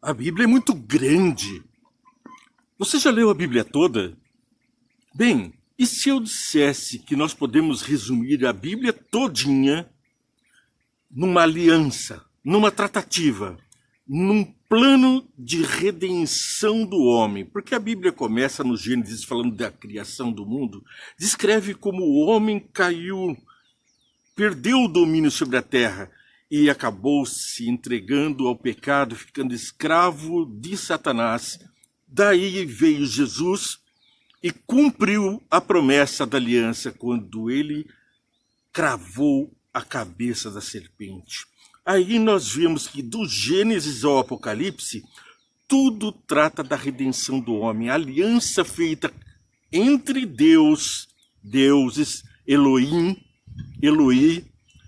A Bíblia é muito grande. Você já leu a Bíblia toda? Bem, e se eu dissesse que nós podemos resumir a Bíblia todinha numa aliança, numa tratativa, num plano de redenção do homem? Porque a Bíblia começa no Gênesis falando da criação do mundo, descreve como o homem caiu, perdeu o domínio sobre a terra e acabou se entregando ao pecado, ficando escravo de Satanás. Daí veio Jesus e cumpriu a promessa da aliança quando ele cravou a cabeça da serpente. Aí nós vemos que do Gênesis ao Apocalipse, tudo trata da redenção do homem, a aliança feita entre Deus, deuses, Elohim,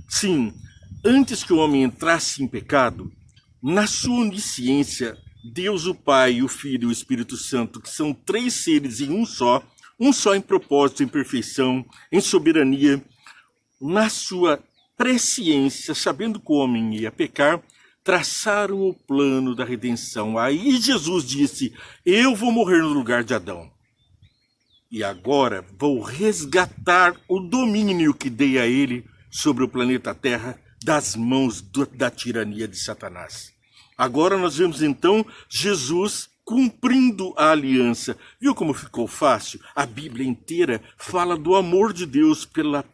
sim, antes que o homem entrasse em pecado, na sua onisciência, Deus o Pai, o Filho e o Espírito Santo, que são três seres em um só em propósito, em perfeição, em soberania, na sua presciência, sabendo que o homem ia pecar, traçaram o plano da redenção. Aí Jesus disse: eu vou morrer no lugar de Adão. E agora vou resgatar o domínio que dei a ele sobre o planeta Terra das mãos da tirania de Satanás. Agora nós vemos então Jesus cumprindo a aliança. Viu como ficou fácil? A Bíblia inteira fala do amor de Deus pela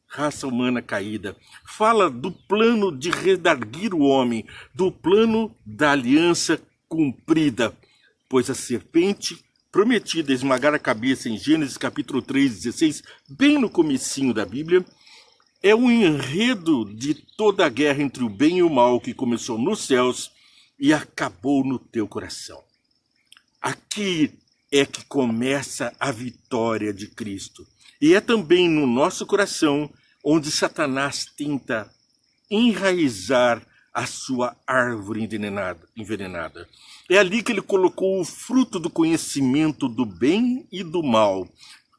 raça humana caída. Fala do plano de redarguir o homem, do plano da aliança cumprida. Pois a serpente prometida esmagar a cabeça em Gênesis capítulo 3:16, bem no comecinho da Bíblia, é o enredo de toda a guerra entre o bem e o mal que começou nos céus e acabou no teu coração. Aqui é que começa a vitória de Cristo. E é também no nosso coração onde Satanás tenta enraizar a sua árvore envenenada. É ali que ele colocou o fruto do conhecimento do bem e do mal.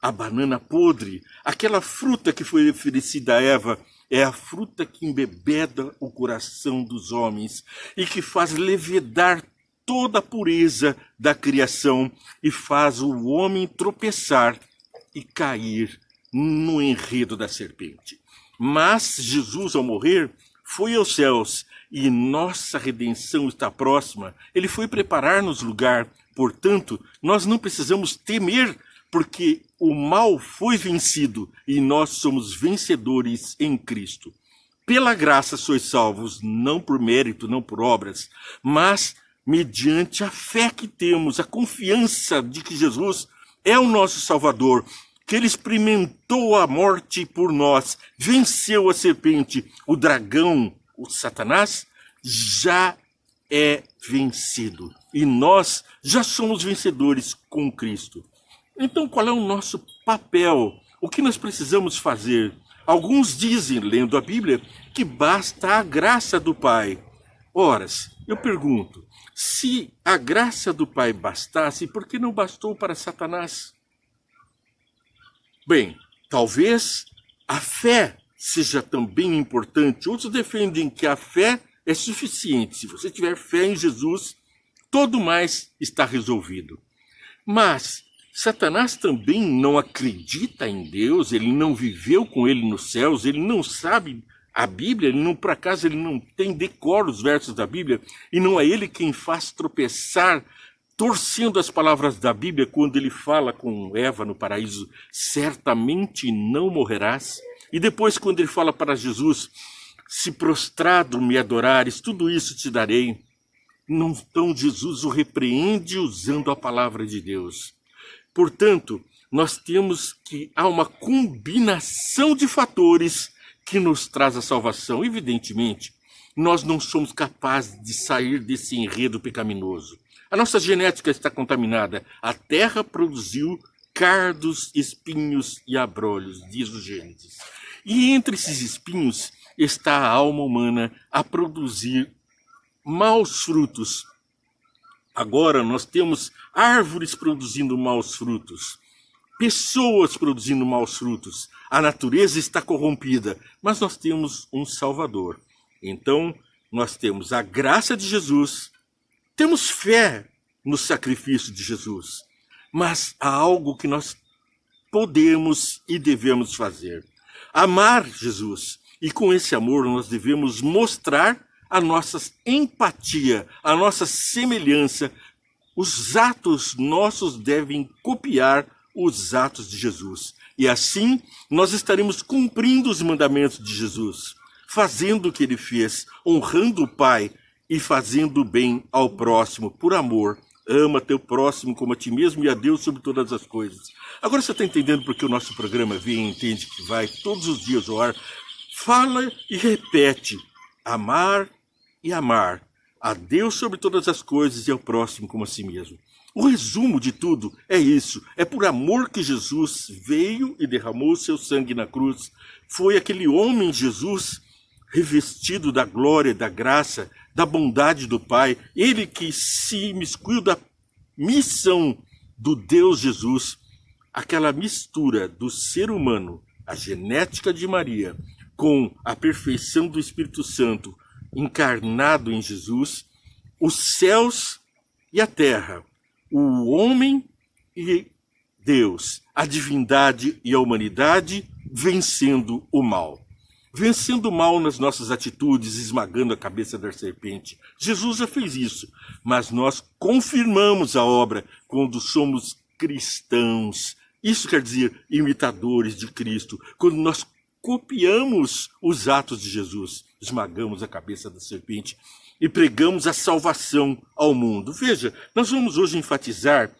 A banana podre, aquela fruta que foi oferecida a Eva, é a fruta que embebeda o coração dos homens e que faz levedar toda a pureza da criação e faz o homem tropeçar e cair no enredo da serpente. Mas Jesus, ao morrer, foi aos céus e nossa redenção está próxima. Ele foi preparar-nos lugar. Portanto, nós não precisamos temer, porque o mal foi vencido e nós somos vencedores em Cristo. Pela graça sois salvos, não por mérito, não por obras, mas mediante a fé que temos, a confiança de que Jesus é o nosso Salvador, que ele experimentou a morte por nós, venceu a serpente, o dragão, o Satanás, já é vencido. E nós já somos vencedores com Cristo. Então, qual é o nosso papel? O que nós precisamos fazer? Alguns dizem, lendo a Bíblia, que basta a graça do Pai. Ora, eu pergunto, se a graça do Pai bastasse, por que não bastou para Satanás? Bem, talvez a fé seja também importante. Outros defendem que a fé é suficiente. Se você tiver fé em Jesus, tudo mais está resolvido. Mas Satanás também não acredita em Deus, ele não viveu com ele nos céus, ele não sabe a Bíblia, por acaso ele não tem decoro os versos da Bíblia, e não é ele quem faz tropeçar, torcendo as palavras da Bíblia quando ele fala com Eva no paraíso, certamente não morrerás. E depois quando ele fala para Jesus, se prostrado me adorares, tudo isso te darei. Então Jesus o repreende usando a palavra de Deus. Portanto, nós temos que há uma combinação de fatores que nos traz a salvação. Evidentemente, nós não somos capazes de sair desse enredo pecaminoso. A nossa genética está contaminada. A terra produziu cardos, espinhos e abrolhos, diz o Gênesis. E entre esses espinhos está a alma humana a produzir maus frutos. Agora nós temos árvores produzindo maus frutos, pessoas produzindo maus frutos. A natureza está corrompida, mas nós temos um Salvador. Então, nós temos a graça de Jesus, Temos fé no sacrifício de Jesus, mas há algo que nós podemos e devemos fazer. Amar Jesus. E com esse amor nós devemos mostrar a nossa empatia, a nossa semelhança. Os atos nossos devem copiar os atos de Jesus. E assim nós estaremos cumprindo os mandamentos de Jesus, fazendo o que ele fez, honrando o Pai e fazendo bem ao próximo, por amor. Ama teu próximo como a ti mesmo e a Deus sobre todas as coisas. Agora você está entendendo porque o nosso programa Vem e Entende que vai todos os dias ao ar? Fala e repete. Amar e amar. A Deus sobre todas as coisas e ao próximo como a si mesmo. O resumo de tudo é isso. É por amor que Jesus veio e derramou seu sangue na cruz. Foi aquele homem Jesus revestido da glória, da graça, da bondade do Pai. Ele que se imiscuiu da missão do Deus Jesus. Aquela mistura do ser humano, a genética de Maria, com a perfeição do Espírito Santo encarnado em Jesus, os céus e a terra, o homem e Deus, a divindade e a humanidade vencendo o mal. Vencendo o mal nas nossas atitudes, esmagando a cabeça da serpente. Jesus já fez isso, mas nós confirmamos a obra quando somos cristãos. Isso quer dizer imitadores de Cristo. Quando nós copiamos os atos de Jesus, esmagamos a cabeça da serpente e pregamos a salvação ao mundo. Veja, nós vamos hoje enfatizar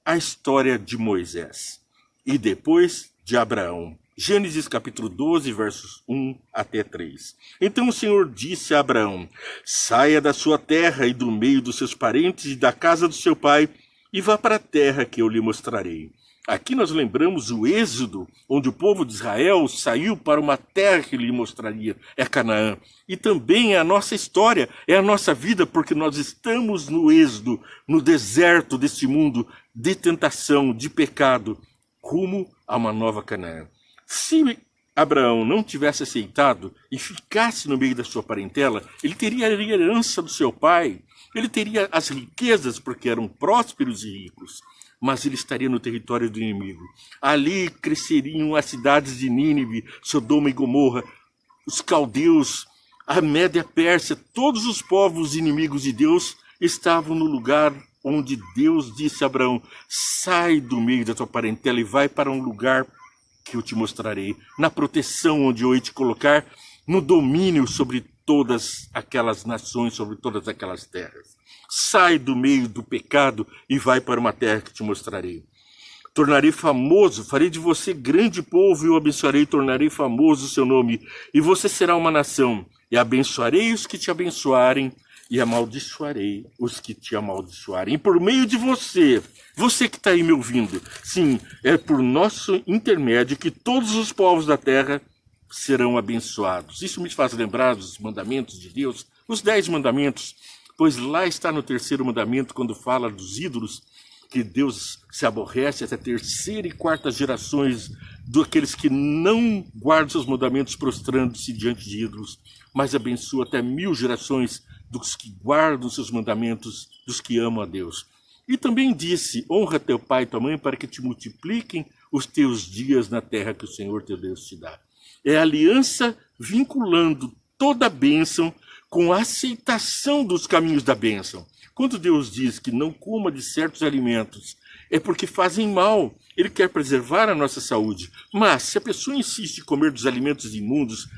a história de Moisés e depois de Abraão. Gênesis capítulo 12, versos 1 até 3. Então o Senhor disse a Abraão: saia da sua terra e do meio dos seus parentes e da casa do seu pai e vá para a terra que eu lhe mostrarei. Aqui nós lembramos o Êxodo, onde o povo de Israel saiu para uma terra que lhe mostraria, é Canaã. E também é a nossa história, é a nossa vida, porque nós estamos no Êxodo, no deserto deste mundo de tentação, de pecado, rumo a uma nova Canaã. Se Abraão não tivesse aceitado e ficasse no meio da sua parentela, ele teria a herança do seu pai, ele teria as riquezas, porque eram prósperos e ricos, mas ele estaria no território do inimigo. Ali cresceriam as cidades de Nínive, Sodoma e Gomorra, os caldeus, a Média Pérsia, todos os povos inimigos de Deus estavam no lugar onde Deus disse a Abraão: sai do meio da tua parentela e vai para um lugar que eu te mostrarei, na proteção onde eu hei te colocar, no domínio sobre todas aquelas nações, sobre todas aquelas terras. Sai do meio do pecado e vai para uma terra que te mostrarei. Tornarei famoso, farei de você grande povo e o abençoarei, tornarei famoso o seu nome, e você será uma nação, e abençoarei os que te abençoarem, e amaldiçoarei os que te amaldiçoarem. E por meio de você, você que está aí me ouvindo, sim, é por nosso intermédio que todos os povos da terra serão abençoados. Isso me faz lembrar dos mandamentos de Deus, os 10 mandamentos, pois lá está no terceiro mandamento, quando fala dos ídolos, que Deus se aborrece até a terceira e quarta gerações daqueles que não guardam seus mandamentos prostrando-se diante de ídolos, mas abençoa até 1000 gerações dos que guardam seus mandamentos, dos que amam a Deus. E também disse: honra teu pai e tua mãe para que te multipliquem os teus dias na terra que o Senhor teu Deus te dá. É a aliança vinculando toda a bênção com a aceitação dos caminhos da bênção. Quando Deus diz que não coma de certos alimentos, é porque fazem mal. Ele quer preservar a nossa saúde. Mas se a pessoa insiste em comer dos alimentos imundos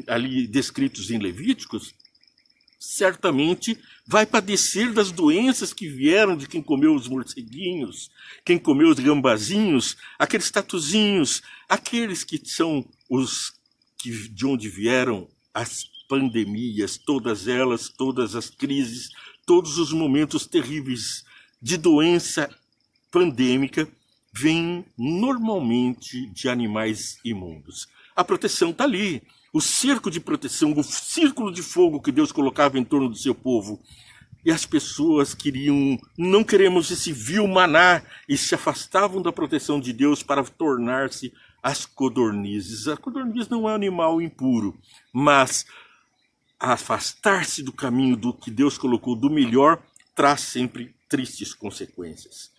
ali descritos em Levíticos, certamente vai padecer das doenças que vieram de quem comeu os morceguinhos, quem comeu os gambazinhos, aqueles tatuzinhos, aqueles que são os que de onde vieram as pandemias, todas elas, todas as crises, todos os momentos terríveis de doença pandêmica vêm normalmente de animais imundos. A proteção está ali. O cerco de proteção, o círculo de fogo que Deus colocava em torno do seu povo. E as pessoas não queremos esse vil maná, e se afastavam da proteção de Deus para tornar-se as codornizes. A codorniz não é um animal impuro, mas a afastar-se do caminho do que Deus colocou do melhor, traz sempre tristes consequências.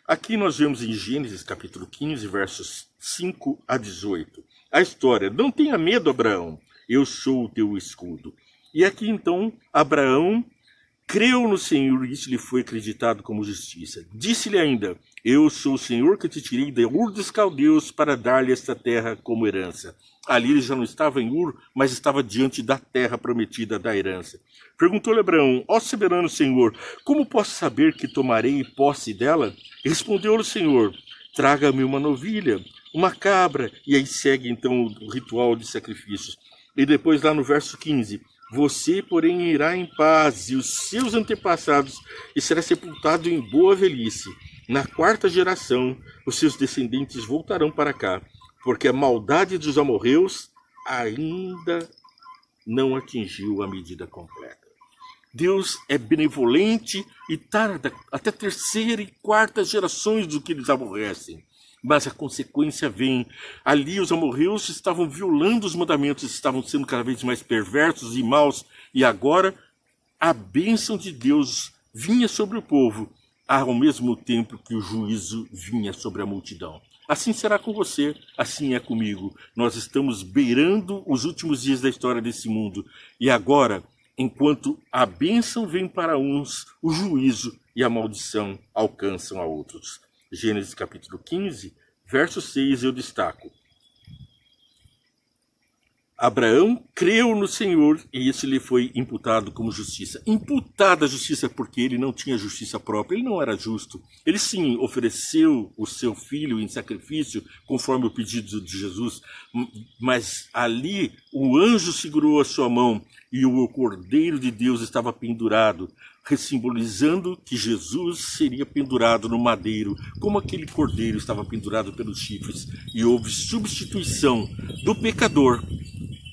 Aqui nós vemos em Gênesis capítulo 15, versos 5 a 18. A história: não tenha medo, Abraão, eu sou o teu escudo. E aqui então Abraão creu no Senhor e isso lhe foi acreditado como justiça. Disse-lhe ainda: eu sou o Senhor que te tirei de Ur dos Caldeus para dar-lhe esta terra como herança. Ali ele já não estava em Ur, mas estava diante da terra prometida da herança. Perguntou-lhe Abraão: ó soberano Senhor, como posso saber que tomarei posse dela? Respondeu-lhe o Senhor: traga-me uma novilha, uma cabra. E aí segue então o ritual de sacrifícios. E depois lá no verso 15: você, porém, irá em paz, e os seus antepassados, e será sepultado em boa velhice. Na 4ª geração, os seus descendentes voltarão para cá, porque a maldade dos amorreus ainda não atingiu a medida completa. Deus é benevolente e tarda até 3ª e 4ª gerações do que eles aborrecem. Mas a consequência vem. Ali os amorreus estavam violando os mandamentos, estavam sendo cada vez mais perversos e maus. E agora a bênção de Deus vinha sobre o povo, ao mesmo tempo que o juízo vinha sobre a multidão. Assim será com você, assim é comigo. Nós estamos beirando os últimos dias da história desse mundo. E agora, enquanto a bênção vem para uns, o juízo e a maldição alcançam a outros. Gênesis capítulo 15, verso 6, eu destaco: Abraão creu no Senhor e isso lhe foi imputado como justiça. Imputada a justiça porque ele não tinha justiça própria, ele não era justo. Ele sim ofereceu o seu filho em sacrifício, conforme o pedido de Jesus, mas ali o anjo segurou a sua mão e o Cordeiro de Deus estava pendurado, simbolizando que Jesus seria pendurado no madeiro, como aquele cordeiro estava pendurado pelos chifres, e houve substituição do pecador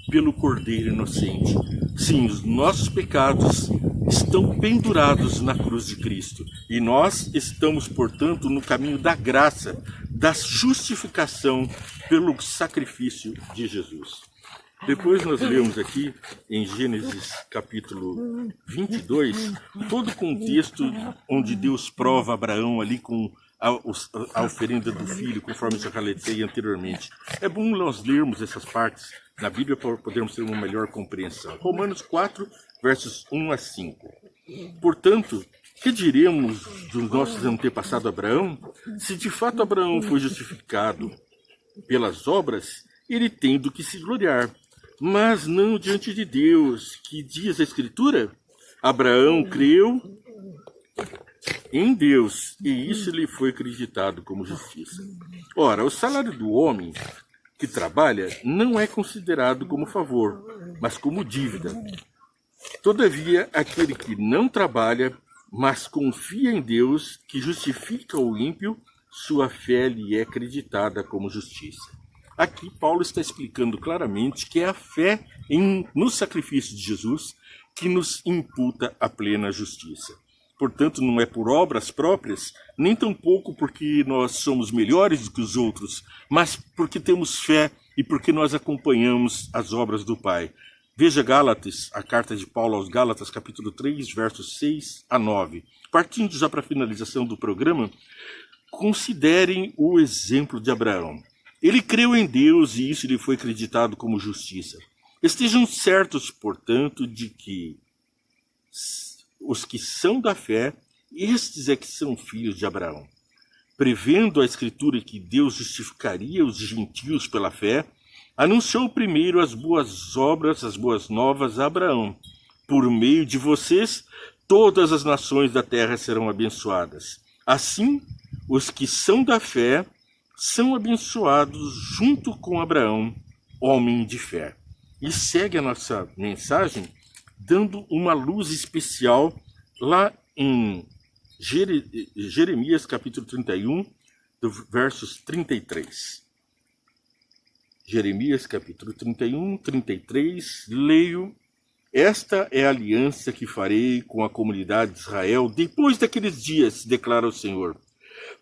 pelo cordeiro inocente. Sim, os nossos pecados estão pendurados na cruz de Cristo, e nós estamos, portanto, no caminho da graça, da justificação pelo sacrifício de Jesus. Depois nós lemos aqui em Gênesis capítulo 22, todo o contexto onde Deus prova Abraão ali com a oferenda do filho, conforme eu já relatei anteriormente. É bom nós lermos essas partes na Bíblia para podermos ter uma melhor compreensão. Romanos 4, versos 1 a 5. Portanto, que diremos do nosso antepassado Abraão? Se de fato Abraão foi justificado pelas obras, ele tem do que se gloriar, mas não diante de Deus, que diz a Escritura: Abraão creu em Deus, e isso lhe foi acreditado como justiça. Ora, o salário do homem que trabalha não é considerado como favor, mas como dívida. Todavia, aquele que não trabalha, mas confia em Deus, que justifica o ímpio, sua fé lhe é acreditada como justiça. Aqui Paulo está explicando claramente que é a fé no sacrifício de Jesus que nos imputa a plena justiça. Portanto, não é por obras próprias, nem tampouco porque nós somos melhores do que os outros, mas porque temos fé e porque nós acompanhamos as obras do Pai. Veja Gálatas, a carta de Paulo aos Gálatas, capítulo 3, versos 6 a 9. Partindo já para a finalização do programa, considerem o exemplo de Abraão. Ele creu em Deus e isso lhe foi acreditado como justiça. Estejam certos, portanto, de que os que são da fé, estes é que são filhos de Abraão. Prevendo a Escritura que Deus justificaria os gentios pela fé, anunciou primeiro as boas obras, as boas novas a Abraão. Por meio de vocês, todas as nações da terra serão abençoadas. Assim, os que são da fé são abençoados junto com Abraão, homem de fé. E segue a nossa mensagem dando uma luz especial lá em Jeremias capítulo 31, versos 33. Jeremias capítulo 31, 33, leio: esta é a aliança que farei com a comunidade de Israel depois daqueles dias, declara o Senhor.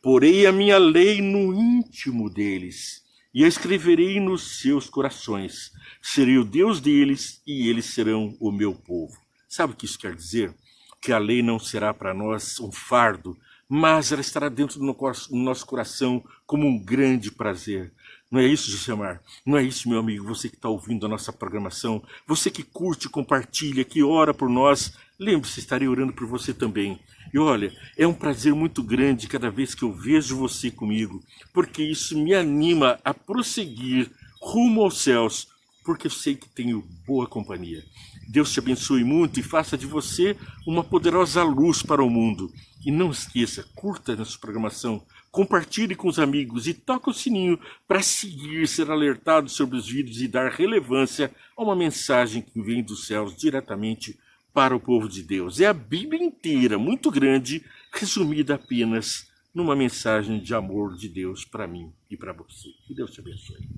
Porei a minha lei no íntimo deles, e a escreverei nos seus corações. Serei o Deus deles e eles serão o meu povo. Sabe o que isso quer dizer? Que a lei não será para nós um fardo, mas ela estará dentro do nosso coração como um grande prazer. Não é isso, Josemar? Não é isso, meu amigo? Você que está ouvindo a nossa programação, você que curte, compartilha, que ora por nós, lembre-se, estarei orando por você também. E olha, é um prazer muito grande cada vez que eu vejo você comigo, porque isso me anima a prosseguir rumo aos céus, porque eu sei que tenho boa companhia. Deus te abençoe muito e faça de você uma poderosa luz para o mundo. E não esqueça, curta nossa programação, compartilhe com os amigos e toque o sininho para seguir, ser alertado sobre os vídeos e dar relevância a uma mensagem que vem dos céus diretamente para o povo de Deus. É a Bíblia inteira, muito grande, resumida apenas numa mensagem de amor de Deus para mim e para você. Que Deus te abençoe.